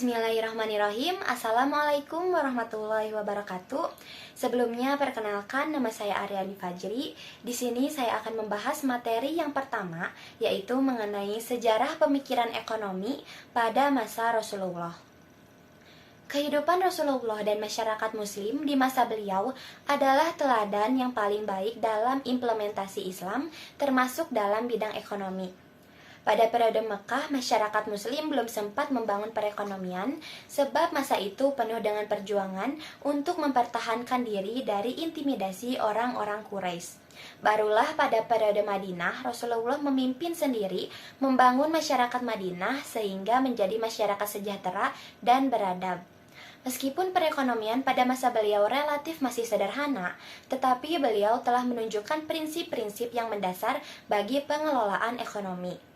Bismillahirrahmanirrahim. Assalamualaikum warahmatullahi wabarakatuh. Sebelumnya perkenalkan, nama saya Aryani Fajri. Di sini saya akan membahas materi yang pertama, yaitu mengenai sejarah pemikiran ekonomi pada masa Rasulullah. Kehidupan Rasulullah dan masyarakat muslim di masa beliau adalah teladan yang paling baik dalam implementasi Islam, termasuk dalam bidang ekonomi. Pada periode Mekah, masyarakat muslim belum sempat membangun perekonomian sebab masa itu penuh dengan perjuangan untuk mempertahankan diri dari intimidasi orang-orang Quraisy. Barulah pada periode Madinah, Rasulullah memimpin sendiri membangun masyarakat Madinah sehingga menjadi masyarakat sejahtera dan beradab. Meskipun perekonomian pada masa beliau relatif masih sederhana, tetapi beliau telah menunjukkan prinsip-prinsip yang mendasar bagi pengelolaan ekonomi.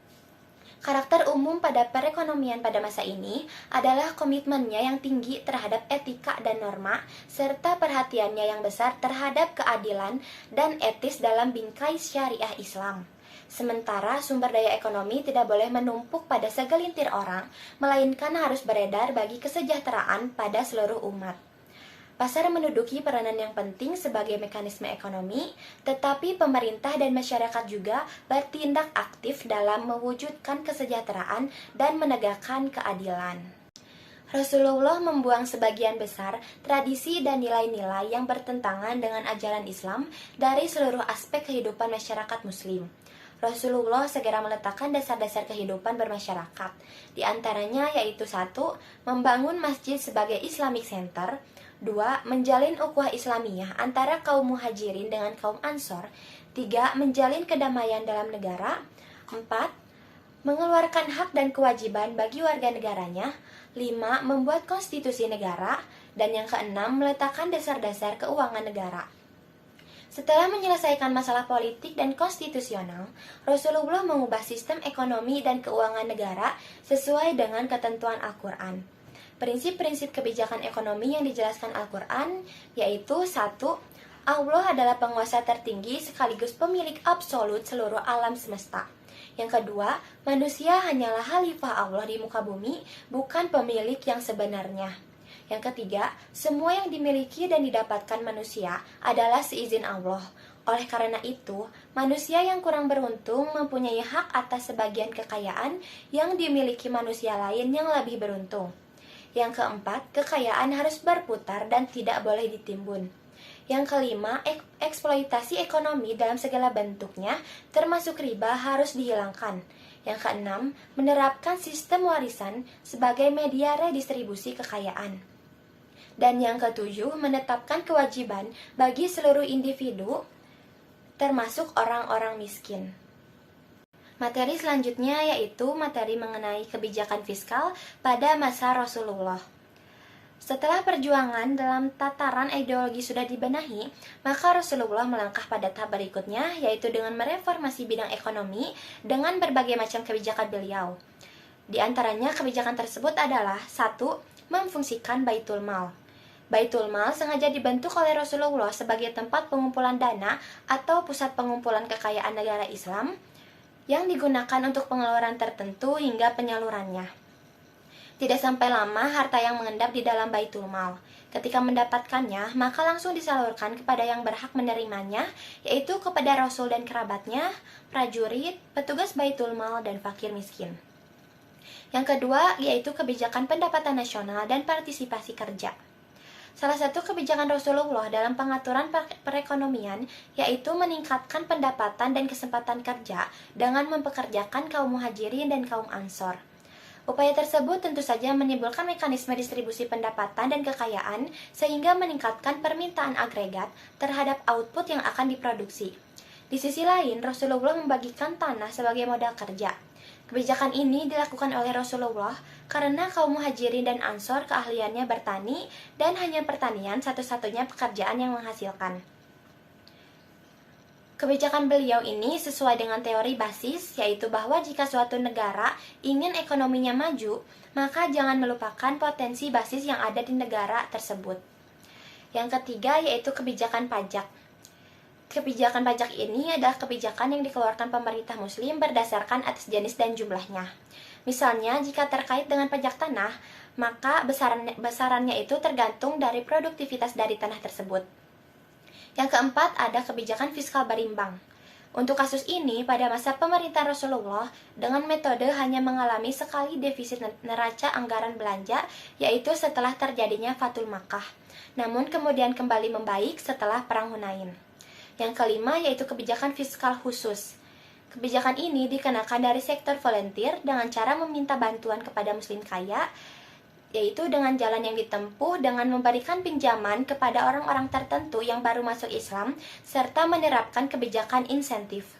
Karakter umum pada perekonomian pada masa ini adalah komitmennya yang tinggi terhadap etika dan norma, serta perhatiannya yang besar terhadap keadilan dan etis dalam bingkai syariah Islam. Sementara sumber daya ekonomi tidak boleh menumpuk pada segelintir orang, melainkan harus beredar bagi kesejahteraan pada seluruh umat. Pasar menduduki peranan yang penting sebagai mekanisme ekonomi, tetapi pemerintah dan masyarakat juga bertindak aktif dalam mewujudkan kesejahteraan dan menegakkan keadilan. Rasulullah membuang sebagian besar tradisi dan nilai-nilai yang bertentangan dengan ajaran Islam dari seluruh aspek kehidupan masyarakat muslim. Rasulullah segera meletakkan dasar-dasar kehidupan bermasyarakat. Di antaranya yaitu 1. Membangun masjid sebagai Islamic Center. 2. Menjalin ukhuwah Islamiyah antara kaum muhajirin dengan kaum ansor. 3. Menjalin kedamaian dalam negara. 4. Mengeluarkan hak dan kewajiban bagi warga negaranya. 5. Membuat konstitusi negara. Dan yang keenam, meletakkan dasar-dasar keuangan negara. Setelah menyelesaikan masalah politik dan konstitusional, Rasulullah mengubah sistem ekonomi dan keuangan negara sesuai dengan ketentuan Al-Quran. Prinsip-prinsip kebijakan ekonomi yang dijelaskan Al-Quran yaitu 1. Allah adalah penguasa tertinggi sekaligus pemilik absolut seluruh alam semesta. Yang kedua, manusia hanyalah khalifah Allah di muka bumi, bukan pemilik yang sebenarnya. Yang ketiga, semua yang dimiliki dan didapatkan manusia adalah seizin Allah. Oleh karena itu, manusia yang kurang beruntung mempunyai hak atas sebagian kekayaan yang dimiliki manusia lain yang lebih beruntung. Yang keempat, kekayaan harus berputar dan tidak boleh ditimbun. Yang kelima, eksploitasi ekonomi dalam segala bentuknya, termasuk riba, harus dihilangkan. Yang keenam, menerapkan sistem warisan sebagai media redistribusi kekayaan. Dan yang ketujuh, menetapkan kewajiban bagi seluruh individu, termasuk orang-orang miskin. Materi selanjutnya yaitu materi mengenai kebijakan fiskal pada masa Rasulullah. Setelah perjuangan dalam tataran ideologi sudah dibenahi, maka Rasulullah melangkah pada tahap berikutnya, yaitu dengan mereformasi bidang ekonomi dengan berbagai macam kebijakan beliau. Di antaranya kebijakan tersebut adalah 1. Memfungsikan Baitul Mal. Baitul Mal sengaja dibentuk oleh Rasulullah sebagai tempat pengumpulan dana atau pusat pengumpulan kekayaan negara Islam yang digunakan untuk pengeluaran tertentu hingga penyalurannya. Tidak sampai lama harta yang mengendap di dalam Baitul Mal. Ketika mendapatkannya, maka langsung disalurkan kepada yang berhak menerimanya, yaitu kepada Rasul dan kerabatnya, prajurit, petugas Baitul Mal, dan fakir miskin. Yang kedua, yaitu kebijakan pendapatan nasional dan partisipasi kerja. Salah satu kebijakan Rasulullah dalam pengaturan perekonomian yaitu meningkatkan pendapatan dan kesempatan kerja dengan mempekerjakan kaum muhajirin dan kaum ansor. Upaya tersebut tentu saja menimbulkan mekanisme distribusi pendapatan dan kekayaan sehingga meningkatkan permintaan agregat terhadap output yang akan diproduksi. Di sisi lain, Rasulullah membagikan tanah sebagai modal kerja. Kebijakan ini dilakukan oleh Rasulullah karena kaum muhajirin dan ansor keahliannya bertani dan hanya pertanian satu-satunya pekerjaan yang menghasilkan. Kebijakan beliau ini sesuai dengan teori basis, yaitu bahwa jika suatu negara ingin ekonominya maju, maka jangan melupakan potensi basis yang ada di negara tersebut. Yang ketiga yaitu kebijakan pajak. Kebijakan pajak ini adalah kebijakan yang dikeluarkan pemerintah muslim berdasarkan atas jenis dan jumlahnya. Misalnya, jika terkait dengan pajak tanah, maka besarannya itu tergantung dari produktivitas dari tanah tersebut. Yang keempat, ada kebijakan fiskal berimbang. Untuk kasus ini, pada masa pemerintahan Rasulullah, dengan metode hanya mengalami sekali defisit neraca anggaran belanja, yaitu setelah terjadinya Fathul Makkah. Namun kemudian kembali membaik setelah Perang Hunain. Yang kelima, yaitu kebijakan fiskal khusus. Kebijakan ini dikenakan dari sektor volunteer dengan cara meminta bantuan kepada muslim kaya, yaitu dengan jalan yang ditempuh dengan memberikan pinjaman kepada orang-orang tertentu yang baru masuk Islam, serta menerapkan kebijakan insentif.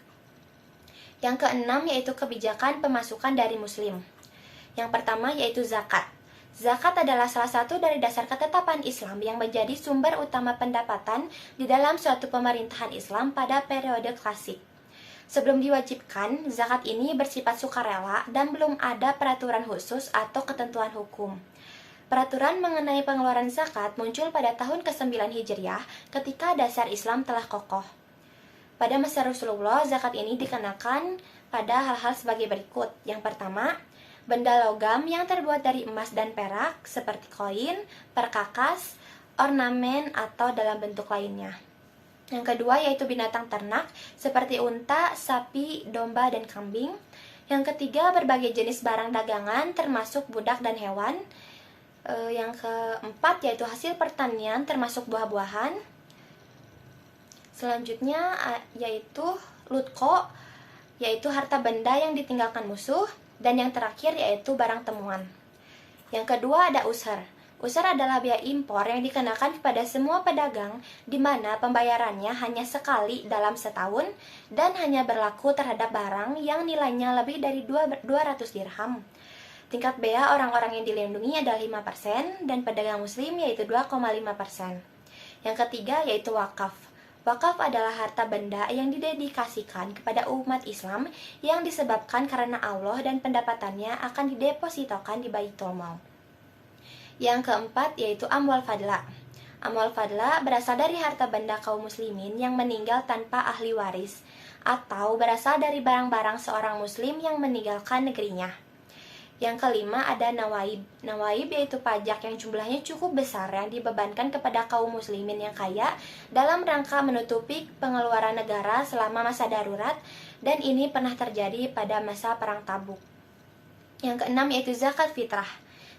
Yang keenam, yaitu kebijakan pemasukan dari muslim. Yang pertama, yaitu zakat. Zakat adalah salah satu dari dasar ketetapan Islam yang menjadi sumber utama pendapatan di dalam suatu pemerintahan Islam pada periode klasik. Sebelum diwajibkan, zakat ini bersifat sukarela dan belum ada peraturan khusus atau ketentuan hukum. Peraturan mengenai pengeluaran zakat muncul pada tahun ke-9 Hijriah ketika dasar Islam telah kokoh. Pada masa Rasulullah, zakat ini dikenakan pada hal-hal sebagai berikut. Yang pertama, benda logam yang terbuat dari emas dan perak seperti koin, perkakas, ornamen, atau dalam bentuk lainnya. Yang kedua, yaitu binatang ternak seperti unta, sapi, domba, dan kambing. Yang ketiga, berbagai jenis barang dagangan termasuk budak dan hewan. Yang keempat, yaitu hasil pertanian termasuk buah-buahan. Selanjutnya yaitu lutko, yaitu harta benda yang ditinggalkan musuh. Dan yang terakhir yaitu barang temuan. Yang kedua, ada usher. Usher adalah biaya impor yang dikenakan kepada semua pedagang, di mana pembayarannya hanya sekali dalam setahun dan hanya berlaku terhadap barang yang nilainya lebih dari 200 dirham. Tingkat bea orang-orang yang dilindungi adalah 5% dan pedagang muslim yaitu 2,5%. Yang ketiga, yaitu wakaf. Wakaf adalah harta benda yang didedikasikan kepada umat Islam yang disebabkan karena Allah dan pendapatannya akan didepositokan di Baitul Mal. Yang keempat, yaitu amwal fadla. Amwal fadla berasal dari harta benda kaum muslimin yang meninggal tanpa ahli waris, atau berasal dari barang-barang seorang muslim yang meninggalkan negerinya. Yang kelima, ada nawaib. Nawaib yaitu pajak yang jumlahnya cukup besar yang dibebankan kepada kaum muslimin yang kaya dalam rangka menutupi pengeluaran negara selama masa darurat, dan ini pernah terjadi pada masa Perang Tabuk. Yang keenam, yaitu zakat fitrah.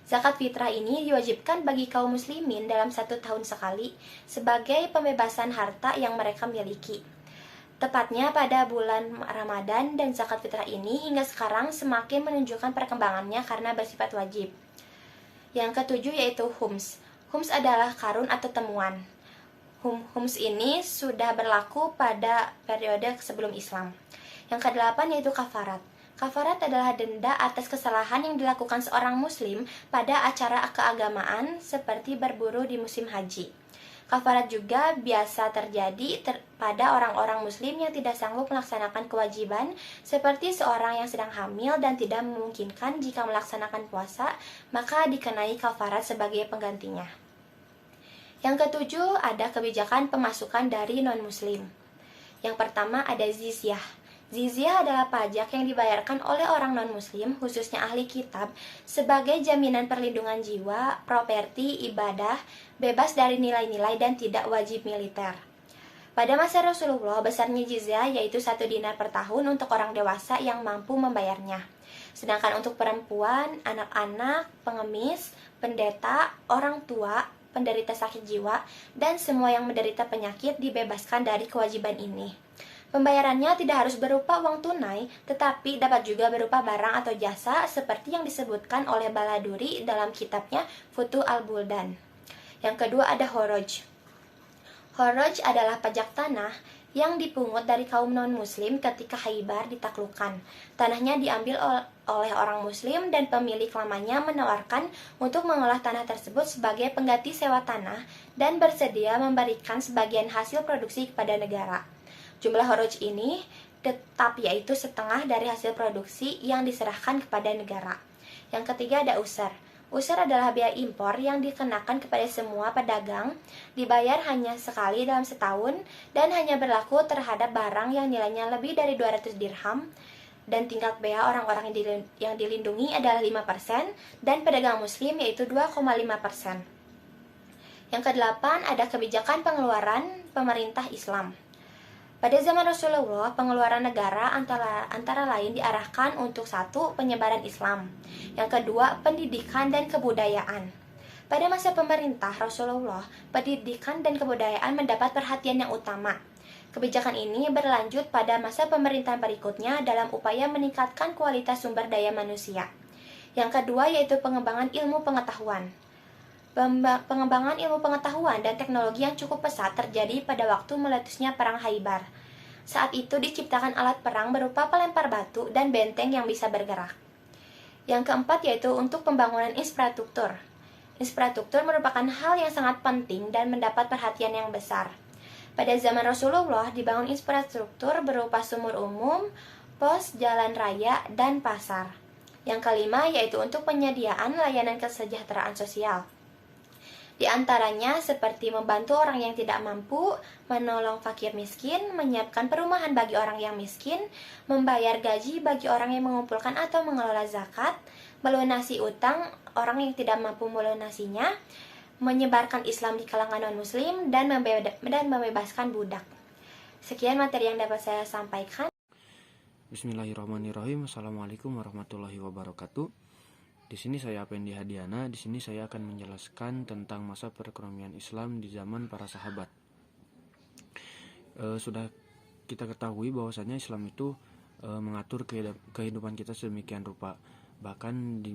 Zakat fitrah ini diwajibkan bagi kaum muslimin dalam 1 tahun sekali sebagai pembebasan harta yang mereka miliki. Tepatnya pada bulan Ramadan, dan zakat fitrah ini hingga sekarang semakin menunjukkan perkembangannya karena bersifat wajib. Yang ketujuh, yaitu hums. Hums adalah karun atau temuan. Hums ini sudah berlaku pada periode sebelum Islam. Yang kedelapan, yaitu kafarat. Kafarat adalah denda atas kesalahan yang dilakukan seorang muslim pada acara keagamaan seperti berburu di musim haji. Kafarat juga biasa terjadi pada orang-orang muslim yang tidak sanggup melaksanakan kewajiban, seperti seorang yang sedang hamil dan tidak memungkinkan jika melaksanakan puasa, maka dikenai kafarat sebagai penggantinya. Yang ketujuh, ada kebijakan pemasukan dari non-muslim. Yang pertama, ada zizyah. Zizyah adalah pajak yang dibayarkan oleh orang non-muslim, khususnya ahli kitab, sebagai jaminan perlindungan jiwa, properti, ibadah, bebas dari nilai-nilai dan tidak wajib militer. Pada masa Rasulullah, besarnya jizyah yaitu 1 dinar per tahun untuk orang dewasa yang mampu membayarnya. Sedangkan untuk perempuan, anak-anak, pengemis, pendeta, orang tua, penderita sakit jiwa, dan semua yang menderita penyakit dibebaskan dari kewajiban ini. Pembayarannya tidak harus berupa uang tunai, tetapi dapat juga berupa barang atau jasa seperti yang disebutkan oleh Baladuri dalam kitabnya Futuh al-Buldan. Yang kedua, ada horoj. Horoj adalah pajak tanah yang dipungut dari kaum non-muslim ketika Khaybar ditaklukkan. Tanahnya diambil oleh orang muslim dan pemilik lamanya menawarkan untuk mengolah tanah tersebut sebagai pengganti sewa tanah dan bersedia memberikan sebagian hasil produksi kepada negara. Jumlah horoj ini tetap yaitu setengah dari hasil produksi yang diserahkan kepada negara. Yang ketiga, ada usar. Usar adalah biaya impor yang dikenakan kepada semua pedagang, dibayar hanya sekali dalam setahun dan hanya berlaku terhadap barang yang nilainya lebih dari 200 dirham. dan tingkat bea orang-orang yang dilindungi adalah 5%, dan pedagang muslim yaitu 2,5%. Yang kedelapan, ada kebijakan pengeluaran pemerintah Islam. Pada zaman Rasulullah, pengeluaran negara antara lain diarahkan untuk satu, penyebaran Islam. Yang kedua, pendidikan dan kebudayaan. Pada masa pemerintah Rasulullah, pendidikan dan kebudayaan mendapat perhatian yang utama. Kebijakan ini berlanjut pada masa pemerintahan berikutnya dalam upaya meningkatkan kualitas sumber daya manusia. Yang kedua yaitu pengembangan ilmu pengetahuan. Pengembangan ilmu pengetahuan dan teknologi yang cukup pesat terjadi pada waktu meletusnya Perang Khaybar. Saat itu diciptakan alat perang berupa pelempar batu dan benteng yang bisa bergerak. Yang keempat yaitu untuk pembangunan infrastruktur. Infrastruktur merupakan hal yang sangat penting dan mendapat perhatian yang besar. Pada zaman Rasulullah dibangun infrastruktur berupa sumur umum, pos, jalan raya, dan pasar. Yang kelima yaitu untuk penyediaan layanan kesejahteraan sosial. Di antaranya seperti membantu orang yang tidak mampu, menolong fakir miskin, menyiapkan perumahan bagi orang yang miskin, membayar gaji bagi orang yang mengumpulkan atau mengelola zakat, melunasi utang orang yang tidak mampu melunasinya, menyebarkan Islam di kalangan non-muslim, dan membebaskan budak. Sekian materi yang dapat saya sampaikan. Bismillahirrahmanirrahim. Assalamualaikum warahmatullahi wabarakatuh. Di sini saya Pendi Hadiana. Di sini saya akan menjelaskan tentang masa perekonomian Islam di zaman para sahabat. Sudah kita ketahui bahwasanya Islam itu mengatur kehidupan kita sedemikian rupa. Bahkan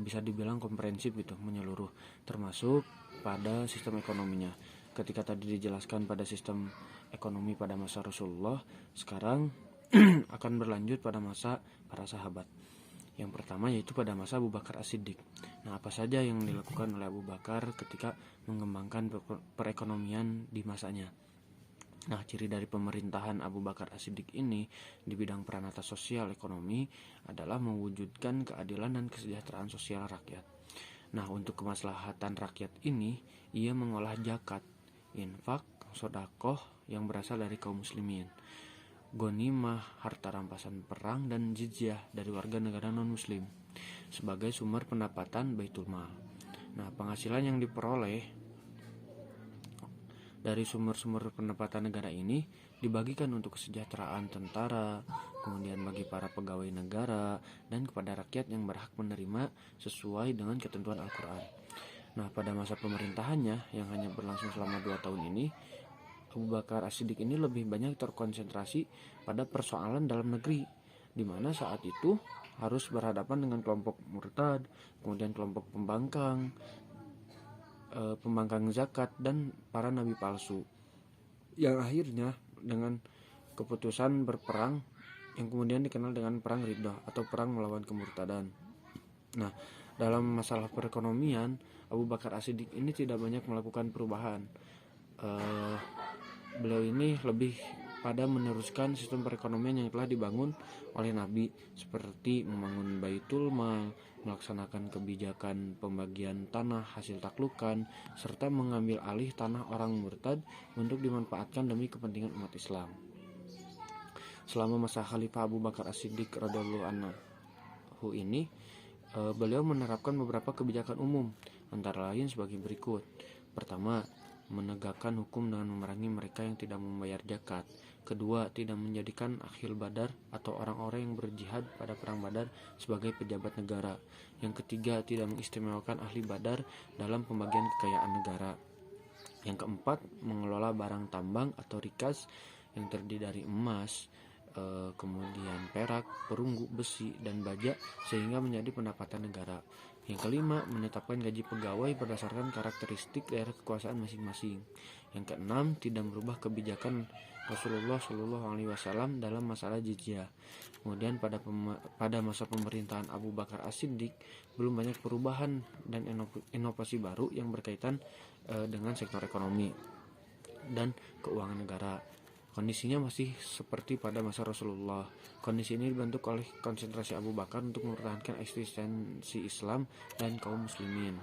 bisa dibilang komprehensif gitu, menyeluruh, termasuk pada sistem ekonominya. Ketika tadi dijelaskan pada sistem ekonomi pada masa Rasulullah, sekarang akan berlanjut pada masa para sahabat. Yang pertama yaitu pada masa Abu Bakar As-Siddiq. Nah, apa saja yang dilakukan oleh Abu Bakar ketika mengembangkan perekonomian di masanya? Nah, ciri dari pemerintahan Abu Bakar As-Siddiq ini di bidang peranata sosial ekonomi adalah mewujudkan keadilan dan kesejahteraan sosial rakyat. Nah, untuk kemaslahatan rakyat ini, ia mengolah zakat, infak, sedekah yang berasal dari kaum muslimin, ghanimah, harta rampasan perang, dan jizyah dari warga negara non-muslim sebagai sumber pendapatan Baitul Mal. Nah, penghasilan yang diperoleh dari sumber-sumber pendapatan negara ini dibagikan untuk kesejahteraan tentara, kemudian bagi para pegawai negara, dan kepada rakyat yang berhak menerima sesuai dengan ketentuan Al-Quran. Nah, pada masa pemerintahannya yang hanya berlangsung selama 2 tahun ini, Abu Bakar As-Siddiq ini lebih banyak terkonsentrasi pada persoalan dalam negeri, di mana saat itu harus berhadapan dengan kelompok murtad, kemudian kelompok pembangkang zakat, dan para nabi palsu, yang akhirnya dengan keputusan berperang yang kemudian dikenal dengan perang Riddah atau perang melawan kemurtadan. Nah, dalam masalah perekonomian, Abu Bakar As-Siddiq ini tidak banyak melakukan perubahan. Beliau ini lebih pada meneruskan sistem perekonomian yang telah dibangun oleh Nabi, seperti membangun Baitul Mal, melaksanakan kebijakan pembagian tanah hasil taklukan, serta mengambil alih tanah orang murtad untuk dimanfaatkan demi kepentingan umat Islam. Selama masa Khalifah Abu Bakar As-Siddiq radhiyallahu anhu ini, beliau menerapkan beberapa kebijakan umum, antara lain sebagai berikut. Pertama, menegakkan hukum dengan memerangi mereka yang tidak membayar zakat. Kedua, tidak menjadikan akhil badar atau orang-orang yang berjihad pada perang badar sebagai pejabat negara. Yang ketiga, tidak mengistimewakan ahli badar dalam pembagian kekayaan negara. Yang keempat, mengelola barang tambang atau rikas yang terdiri dari emas, kemudian perak, perunggu, besi, dan baja sehingga menjadi pendapatan negara. Yang kelima, menetapkan gaji pegawai berdasarkan karakteristik daerah kekuasaan masing-masing. Yang keenam, tidak merubah kebijakan Rasulullah SAW dalam masalah jizyah. Kemudian pada masa pemerintahan Abu Bakar As-Siddiq belum banyak perubahan dan inovasi baru yang berkaitan dengan sektor ekonomi dan keuangan negara. Kondisinya masih seperti pada masa Rasulullah. Kondisi ini dibentuk oleh konsentrasi Abu Bakar untuk mempertahankan eksistensi Islam dan kaum muslimin.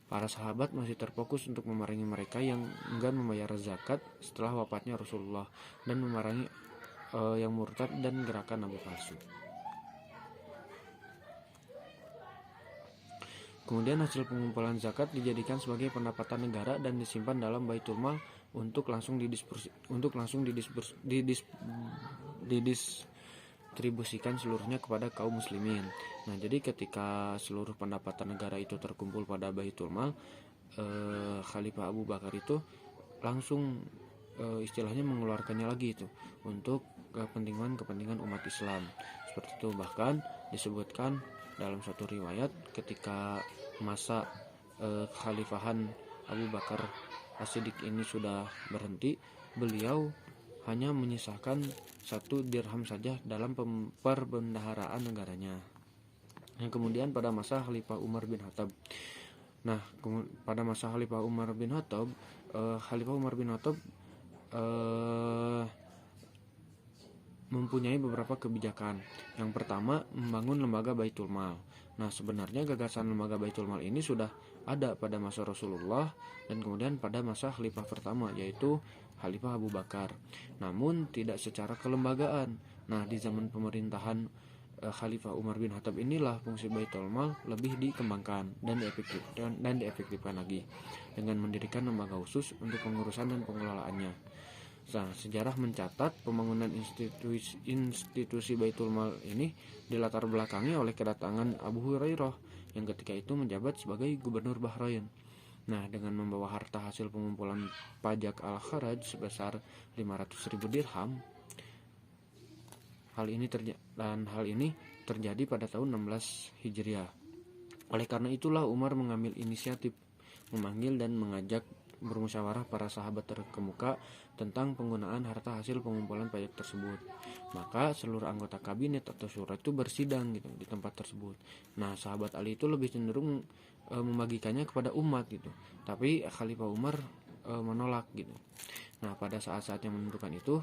Para sahabat masih terfokus untuk memerangi mereka yang enggan membayar zakat setelah wafatnya Rasulullah dan memerangi yang murtad dan gerakan nabi palsu. Kemudian hasil pengumpulan zakat dijadikan sebagai pendapatan negara dan disimpan dalam Baitul Mal untuk langsung didistribusikan seluruhnya kepada kaum muslimin. Nah, jadi ketika seluruh pendapatan negara itu terkumpul pada Baitul Mal, Khalifah Abu Bakar itu langsung istilahnya mengeluarkannya lagi itu untuk kepentingan umat Islam. Seperti itu, bahkan disebutkan dalam suatu riwayat ketika masa Khalifahan Abu Bakar As-Siddiq ini sudah berhenti, beliau hanya menyisakan 1 dirham saja dalam perbendaharaan negaranya. Yang kemudian pada masa Khalifah Umar bin Khattab. Nah, pada masa Khalifah Umar bin Khattab, mempunyai beberapa kebijakan. Yang pertama, membangun lembaga Baitul Mal. Nah, sebenarnya gagasan lembaga Baitul Mal ini sudah ada pada masa Rasulullah dan kemudian pada masa Khalifah pertama, yaitu Khalifah Abu Bakar. Namun tidak secara kelembagaan. Nah, di zaman pemerintahan Khalifah Umar bin Khattab inilah fungsi Baitul Mal lebih dikembangkan dan diefektifkan lagi dengan mendirikan lembaga khusus untuk pengurusan dan pengelolaannya. Nah, sejarah mencatat pembangunan institusi Baitul Mal ini dilatar belakangi oleh kedatangan Abu Hurairah yang ketika itu menjabat sebagai gubernur Bahrain. Nah, dengan membawa harta hasil pengumpulan pajak al-kharaj sebesar 500.000 dirham, hal ini terjadi pada tahun 16 Hijriah. Oleh karena itulah Umar mengambil inisiatif memanggil dan mengajak bermusyawarah para sahabat terkemuka tentang penggunaan harta hasil pengumpulan pajak tersebut. Maka seluruh anggota kabinet atau syura itu bersidang gitu di tempat tersebut. Nah, sahabat Ali itu lebih cenderung membagikannya kepada umat gitu. Tapi Khalifah Umar menolak gitu. Nah, pada saat-saat yang menentukan itu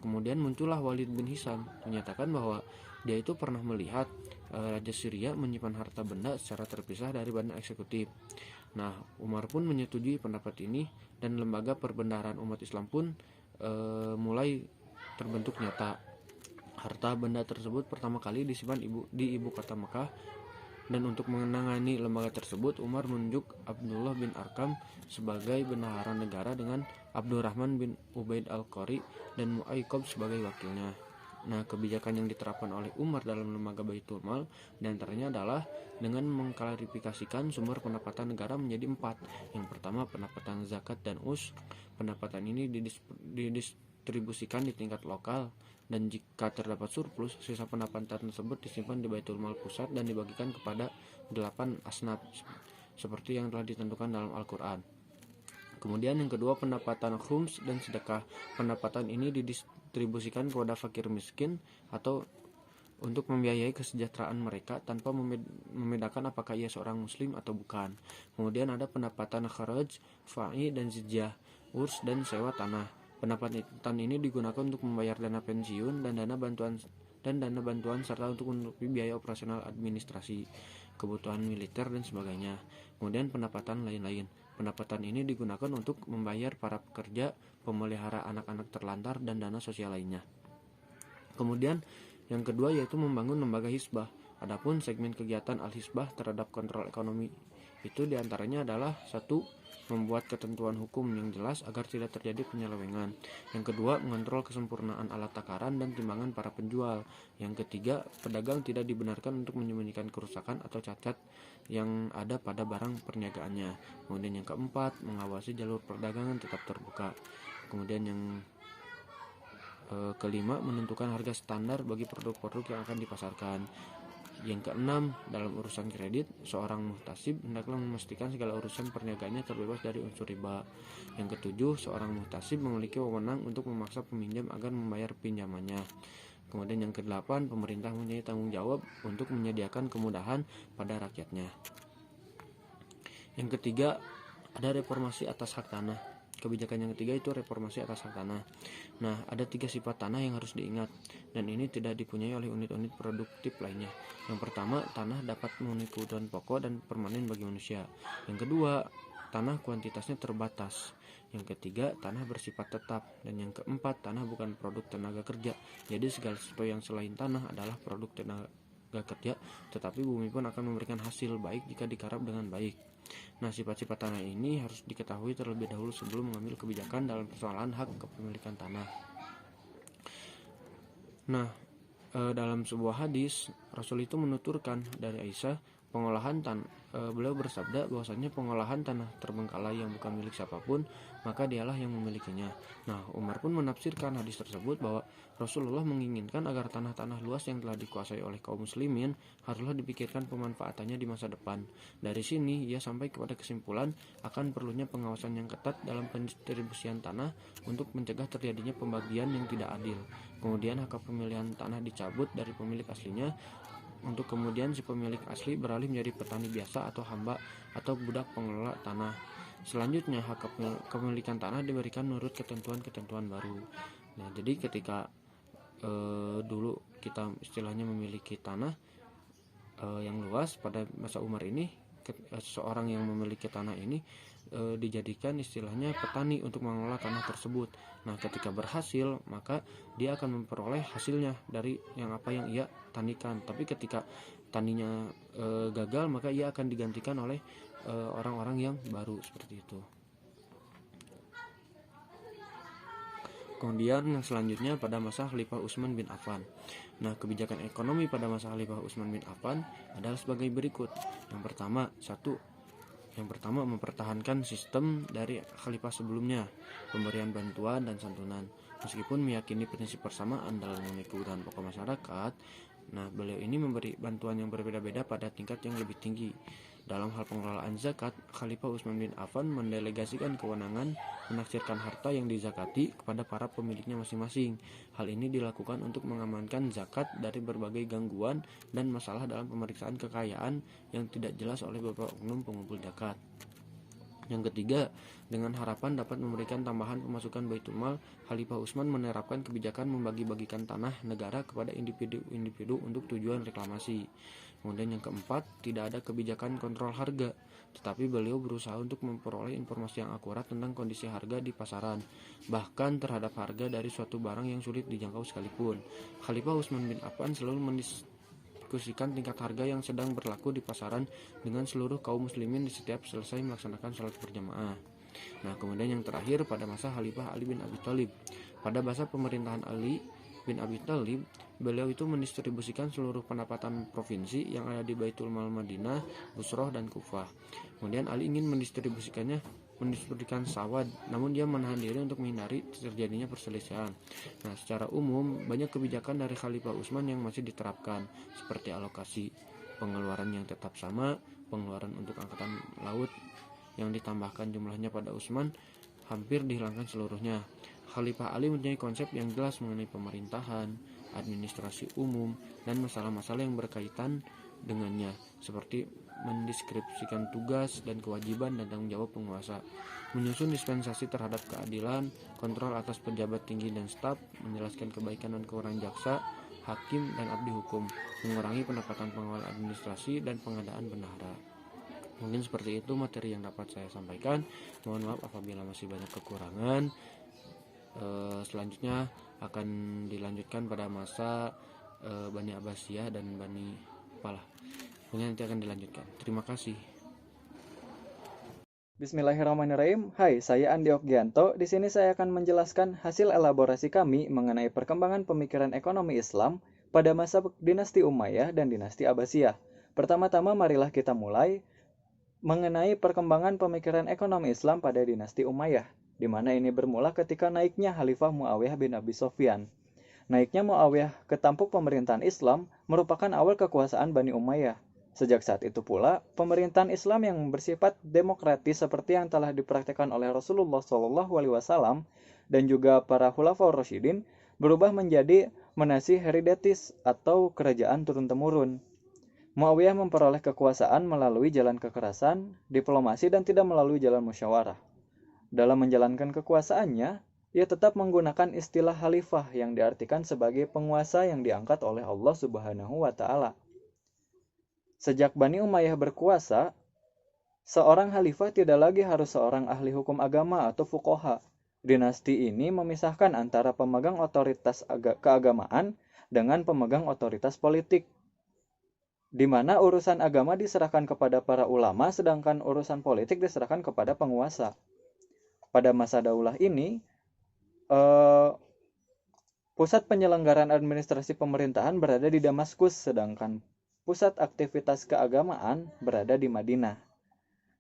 kemudian muncullah Walid bin Hisam menyatakan bahwa dia itu pernah melihat Raja Syria menyimpan harta benda secara terpisah dari badan eksekutif. Nah, Umar pun menyetujui pendapat ini dan lembaga perbendaharaan umat Islam pun mulai terbentuk nyata. Harta benda tersebut pertama kali disimpan di ibu kota Mekah, dan untuk menangani lembaga tersebut Umar menunjuk Abdullah bin Arkam sebagai bendahara negara dengan Abdurrahman bin Ubaid al-Qari dan Mu'ayyqab sebagai wakilnya. Nah, kebijakan yang diterapkan oleh Umar dalam lembaga Baitul Mal diantaranya adalah dengan mengklarifikasikan sumber pendapatan negara menjadi 4. Yang pertama, pendapatan zakat dan us. Pendapatan ini didistribusikan di tingkat lokal, dan jika terdapat surplus, sisa pendapatan tersebut disimpan di Baitul Mal pusat dan dibagikan kepada 8 asnaf seperti yang telah ditentukan dalam Al-Quran. Kemudian yang kedua, pendapatan khums dan sedekah. Pendapatan ini didistribusikan kepada fakir miskin atau untuk membiayai kesejahteraan mereka tanpa membedakan apakah ia seorang muslim atau bukan. Kemudian ada pendapatan kharaj, fa'i dan zidyah, urs dan sewa tanah. Pendapatan ini digunakan untuk membayar dana pensiun dan dana bantuan serta untuk menutupi biaya operasional administrasi, kebutuhan militer dan sebagainya. Kemudian pendapatan lain-lain. Pendapatan ini digunakan untuk membayar para pekerja, pemelihara anak-anak terlantar, dan dana sosial lainnya. Kemudian yang kedua yaitu membangun lembaga hisbah. Adapun segmen kegiatan al-hisbah terhadap kontrol ekonomi itu diantaranya adalah 1. Membuat ketentuan hukum yang jelas agar tidak terjadi penyelewengan. Yang kedua, mengontrol kesempurnaan alat takaran dan timbangan para penjual. Yang ketiga, pedagang tidak dibenarkan untuk menyembunyikan kerusakan atau cacat yang ada pada barang perniagaannya. Kemudian yang keempat, mengawasi jalur perdagangan tetap terbuka. Kemudian yang kelima, menentukan harga standar bagi produk-produk yang akan dipasarkan. Yang keenam, dalam urusan kredit, seorang muhtasib hendaklah memastikan segala urusan perniagaannya terbebas dari unsur riba. Yang ketujuh, seorang muhtasib memiliki wewenang untuk memaksa peminjam agar membayar pinjamannya. Kemudian yang kedelapan, pemerintah mempunyai tanggung jawab untuk menyediakan kemudahan pada rakyatnya. Yang ketiga, ada reformasi atas hak tanah. Kebijakan yang ketiga itu reformasi atas hak tanah. Nah, ada 3 sifat tanah yang harus diingat, dan ini tidak dipunyai oleh unit-unit produktif lainnya. Yang pertama, tanah dapat memenuhi kebutuhan pokok dan permanen bagi manusia. Yang kedua, tanah kuantitasnya terbatas. Yang ketiga, tanah bersifat tetap. Dan yang keempat, tanah bukan produk tenaga kerja. Jadi segala sesuatu yang selain tanah adalah produk gak kerja, tetapi bumi pun akan memberikan hasil baik jika digarap dengan baik. Nah, sifat-sifat tanah ini harus diketahui terlebih dahulu sebelum mengambil kebijakan dalam persoalan hak kepemilikan tanah. Nah, dalam sebuah hadis, Rasul itu menuturkan dari Aisyah, beliau bersabda bahwasanya pengolahan tanah terbengkalai yang bukan milik siapapun, maka dialah yang memilikinya. Nah, Umar pun menafsirkan hadis tersebut bahwa Rasulullah menginginkan agar tanah-tanah luas yang telah dikuasai oleh kaum muslimin haruslah dipikirkan pemanfaatannya di masa depan. Dari sini ia sampai kepada kesimpulan akan perlunya pengawasan yang ketat dalam pendistribusian tanah untuk mencegah terjadinya pembagian yang tidak adil. Kemudian hak kepemilikan tanah dicabut dari pemilik aslinya, untuk kemudian si pemilik asli beralih menjadi petani biasa atau hamba atau budak pengelola tanah. Selanjutnya hak kepemilikan tanah diberikan menurut ketentuan-ketentuan baru. Nah, jadi ketika dulu kita istilahnya memiliki tanah yang luas, pada masa Umar ini seseorang yang memiliki tanah ini dijadikan istilahnya petani untuk mengelola tanah tersebut. Nah, ketika berhasil maka dia akan memperoleh hasilnya dari apa yang ia tanikan. Tapi ketika taninya gagal, maka ia akan digantikan oleh orang-orang yang baru, seperti itu. Kemudian yang selanjutnya pada masa Khalifah Utsman bin Affan. Nah, kebijakan ekonomi pada masa Khalifah Utsman bin Affan adalah sebagai berikut. Yang pertama mempertahankan sistem dari khalifah sebelumnya, pemberian bantuan dan santunan. Meskipun meyakini prinsip persamaan dalam memenuhi kebutuhan pokok masyarakat, nah beliau ini memberi bantuan yang berbeda-beda pada tingkat yang lebih tinggi. Dalam hal pengelolaan zakat, Khalifah Utsman bin Affan mendelegasikan kewenangan menaksirkan harta yang dizakati kepada para pemiliknya masing-masing. Hal ini dilakukan untuk mengamankan zakat dari berbagai gangguan dan masalah dalam pemeriksaan kekayaan yang tidak jelas oleh beberapa oknum pengumpul zakat. Yang ketiga, dengan harapan dapat memberikan tambahan pemasukan Baitul Mal, Khalifah Utsman menerapkan kebijakan membagi-bagikan tanah negara kepada individu-individu untuk tujuan reklamasi. Kemudian yang keempat, tidak ada kebijakan kontrol harga, tetapi beliau berusaha untuk memperoleh informasi yang akurat tentang kondisi harga di pasaran, bahkan terhadap harga dari suatu barang yang sulit dijangkau sekalipun. Khalifah Utsman bin Affan selalu mendiskusikan tingkat harga yang sedang berlaku di pasaran dengan seluruh kaum muslimin di setiap selesai melaksanakan sholat berjamaah. Nah, kemudian yang terakhir pada masa Khalifah Ali bin Abi Thalib. Pada masa pemerintahan Ali bin Abi Thalib, beliau itu mendistribusikan seluruh pendapatan provinsi yang ada di Baitul Mal Madinah, Busroh, dan Kufah. Kemudian Ali ingin mendistribusikan sawad, namun dia menahan diri untuk menghindari terjadinya perselisihan. Nah, secara umum banyak kebijakan dari Khalifah Utsman yang masih diterapkan, seperti alokasi pengeluaran yang tetap sama, pengeluaran untuk angkatan laut yang ditambahkan jumlahnya pada Utsman hampir dihilangkan seluruhnya. Khalifah Ali mempunyai konsep yang jelas mengenai pemerintahan, administrasi umum, dan masalah-masalah yang berkaitan dengannya, seperti mendeskripsikan tugas dan kewajiban dan tanggung jawab penguasa, menyusun dispensasi terhadap keadilan, kontrol atas pejabat tinggi dan staf, menjelaskan kebaikan dan kekurangan jaksa, hakim, dan abdi hukum, mengurangi pendapatan pengawal administrasi, dan pengadaan bendahara. Mungkin seperti itu materi yang dapat saya sampaikan. Mohon maaf apabila masih banyak kekurangan. Selanjutnya akan dilanjutkan pada masa Bani Abbasiyah dan Bani Palah. Kemudian nanti akan dilanjutkan. Terima kasih. Bismillahirrahmanirrahim. Hai, saya Andi Okgianto. Di sini saya akan menjelaskan hasil elaborasi kami mengenai perkembangan pemikiran ekonomi Islam pada masa dinasti Umayyah dan dinasti Abbasiyah. Pertama-tama marilah kita mulai mengenai perkembangan pemikiran ekonomi Islam pada dinasti Umayyah, di mana ini bermula ketika naiknya Khalifah Muawiyah bin Abi Sufyan. Naiknya Muawiyah ke tampuk pemerintahan Islam merupakan awal kekuasaan Bani Umayyah. Sejak saat itu pula, pemerintahan Islam yang bersifat demokratis seperti yang telah dipraktikkan oleh Rasulullah SAW dan juga para Khulafaur Rasyidin berubah menjadi monarki hereditaris atau kerajaan turun-temurun. Muawiyah memperoleh kekuasaan melalui jalan kekerasan, diplomasi, dan tidak melalui jalan musyawarah. Dalam menjalankan kekuasaannya, ia tetap menggunakan istilah khalifah yang diartikan sebagai penguasa yang diangkat oleh Allah Subhanahu wa Ta'ala. Sejak Bani Umayyah berkuasa, seorang khalifah tidak lagi harus seorang ahli hukum agama atau fuqaha. Dinasti ini memisahkan antara pemegang otoritas keagamaan dengan pemegang otoritas politik. di mana urusan agama diserahkan kepada para ulama, sedangkan urusan politik diserahkan kepada penguasa. Pada masa daulah ini, pusat penyelenggaraan administrasi pemerintahan berada di Damaskus, sedangkan pusat aktivitas keagamaan berada di Madinah.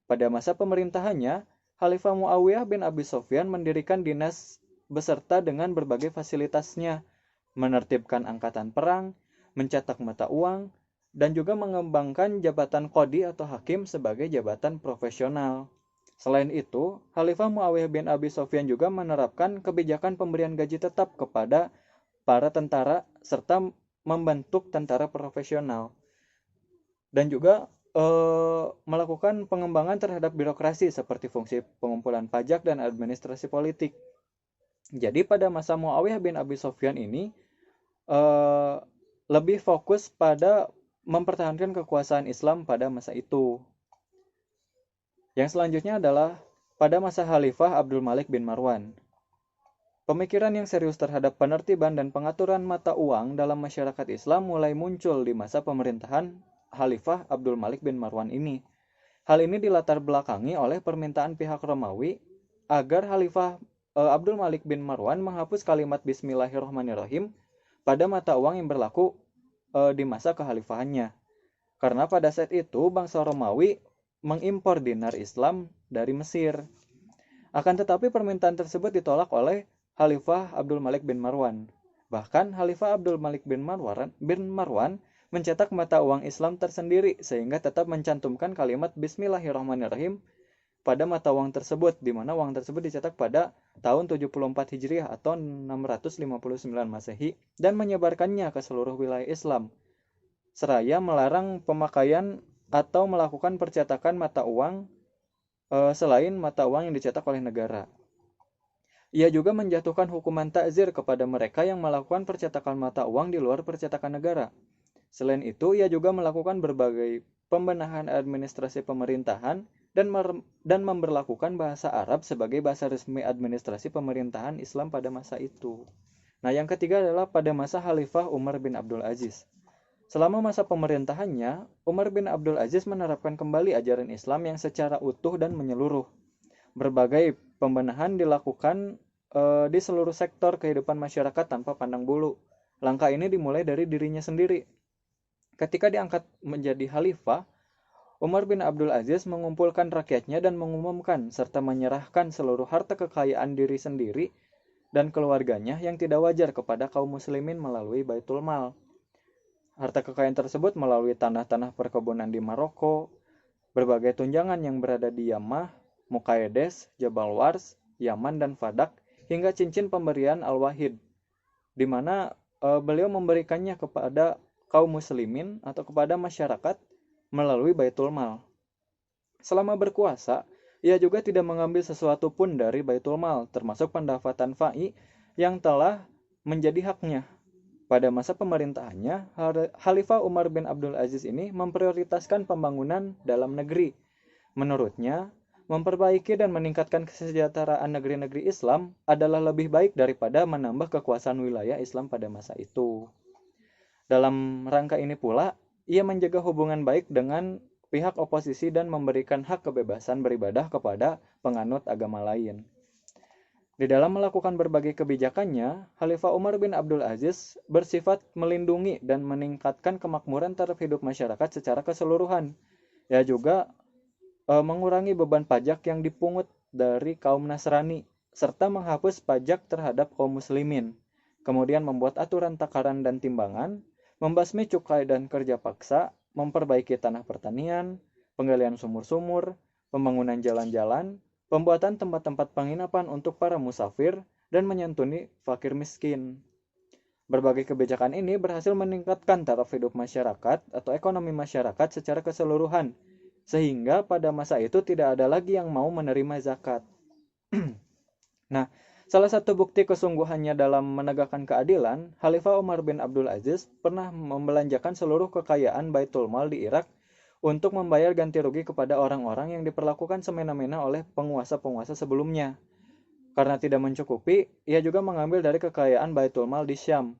Pada masa pemerintahannya, Khalifah Muawiyah bin Abi Sufyan mendirikan dinas beserta dengan berbagai fasilitasnya, menertibkan angkatan perang, mencetak mata uang, dan juga mengembangkan jabatan qadi atau hakim sebagai jabatan profesional. Selain itu, Khalifah Muawiyah bin Abi Sufyan juga menerapkan kebijakan pemberian gaji tetap kepada para tentara serta membentuk tentara profesional. Dan juga melakukan pengembangan terhadap birokrasi seperti fungsi pengumpulan pajak dan administrasi politik. Jadi pada masa Muawiyah bin Abi Sufyan ini lebih fokus pada mempertahankan kekuasaan Islam pada masa itu. Yang selanjutnya adalah pada masa Khalifah Abdul Malik bin Marwan. Pemikiran yang serius terhadap penertiban dan pengaturan mata uang dalam masyarakat Islam mulai muncul di masa pemerintahan Khalifah Abdul Malik bin Marwan ini. Hal ini dilatar belakangi oleh permintaan pihak Romawi agar Khalifah Abdul Malik bin Marwan menghapus kalimat Bismillahirrahmanirrahim pada mata uang yang berlaku di masa kekhalifahannya. Karena pada saat itu bangsa Romawi mengimpor dinar Islam dari Mesir. Akan tetapi permintaan tersebut ditolak oleh Khalifah Abdul Malik bin Marwan. Bahkan Khalifah Abdul Malik bin Marwan mencetak mata uang Islam tersendiri sehingga tetap mencantumkan kalimat Bismillahirrahmanirrahim pada mata uang tersebut, di mana uang tersebut dicetak pada tahun 74 Hijriah atau 659 Masehi dan menyebarkannya ke seluruh wilayah Islam, seraya melarang pemakaian atau melakukan percetakan mata uang selain mata uang yang dicetak oleh negara. Ia juga menjatuhkan hukuman ta'zir kepada mereka yang melakukan percetakan mata uang di luar percetakan negara. Selain itu, ia juga melakukan berbagai pembenahan administrasi pemerintahan dan memberlakukan bahasa Arab sebagai bahasa resmi administrasi pemerintahan Islam pada masa itu. Nah, yang ketiga adalah pada masa Khalifah Umar bin Abdul Aziz. Selama masa pemerintahannya, Umar bin Abdul Aziz menerapkan kembali ajaran Islam yang secara utuh dan menyeluruh. Berbagai pembenahan dilakukan di seluruh sektor kehidupan masyarakat tanpa pandang bulu. Langkah ini dimulai dari dirinya sendiri. Ketika diangkat menjadi khalifah, Umar bin Abdul Aziz mengumpulkan rakyatnya dan mengumumkan serta menyerahkan seluruh harta kekayaan diri sendiri dan keluarganya yang tidak wajar kepada kaum muslimin melalui Baitul Mal. Harta kekayaan tersebut melalui tanah-tanah perkebunan di Maroko, berbagai tunjangan yang berada di Yamah, Muqayyides, Jabal Wars, Yaman dan Fadak, hingga cincin pemberian Al-Wahid, di mana beliau memberikannya kepada kaum muslimin atau kepada masyarakat melalui Baitul Mal. Selama berkuasa, ia juga tidak mengambil sesuatu pun dari Baitul Mal, termasuk pendapatan fa'i yang telah menjadi haknya. Pada masa pemerintahannya, Khalifah Umar bin Abdul Aziz ini memprioritaskan pembangunan dalam negeri. Menurutnya, memperbaiki dan meningkatkan kesejahteraan negeri-negeri Islam adalah lebih baik daripada menambah kekuasaan wilayah Islam pada masa itu. Dalam rangka ini pula, ia menjaga hubungan baik dengan pihak oposisi dan memberikan hak kebebasan beribadah kepada penganut agama lain. Di dalam melakukan berbagai kebijakannya, Khalifah Umar bin Abdul Aziz bersifat melindungi dan meningkatkan kemakmuran taraf hidup masyarakat secara keseluruhan. Ia juga mengurangi beban pajak yang dipungut dari kaum Nasrani, serta menghapus pajak terhadap kaum muslimin. Kemudian membuat aturan takaran dan timbangan, membasmi cukai dan kerja paksa, memperbaiki tanah pertanian, penggalian sumur-sumur, pembangunan jalan-jalan, pembuatan tempat-tempat penginapan untuk para musafir, dan menyantuni fakir miskin. Berbagai kebijakan ini berhasil meningkatkan taraf hidup masyarakat atau ekonomi masyarakat secara keseluruhan, sehingga pada masa itu tidak ada lagi yang mau menerima zakat. Nah, salah satu bukti kesungguhannya dalam menegakkan keadilan, Khalifah Umar bin Abdul Aziz pernah membelanjakan seluruh kekayaan Baitul Mal di Irak untuk membayar ganti rugi kepada orang-orang yang diperlakukan semena-mena oleh penguasa-penguasa sebelumnya. Karena tidak mencukupi, ia juga mengambil dari kekayaan Baitul Mal di Syam.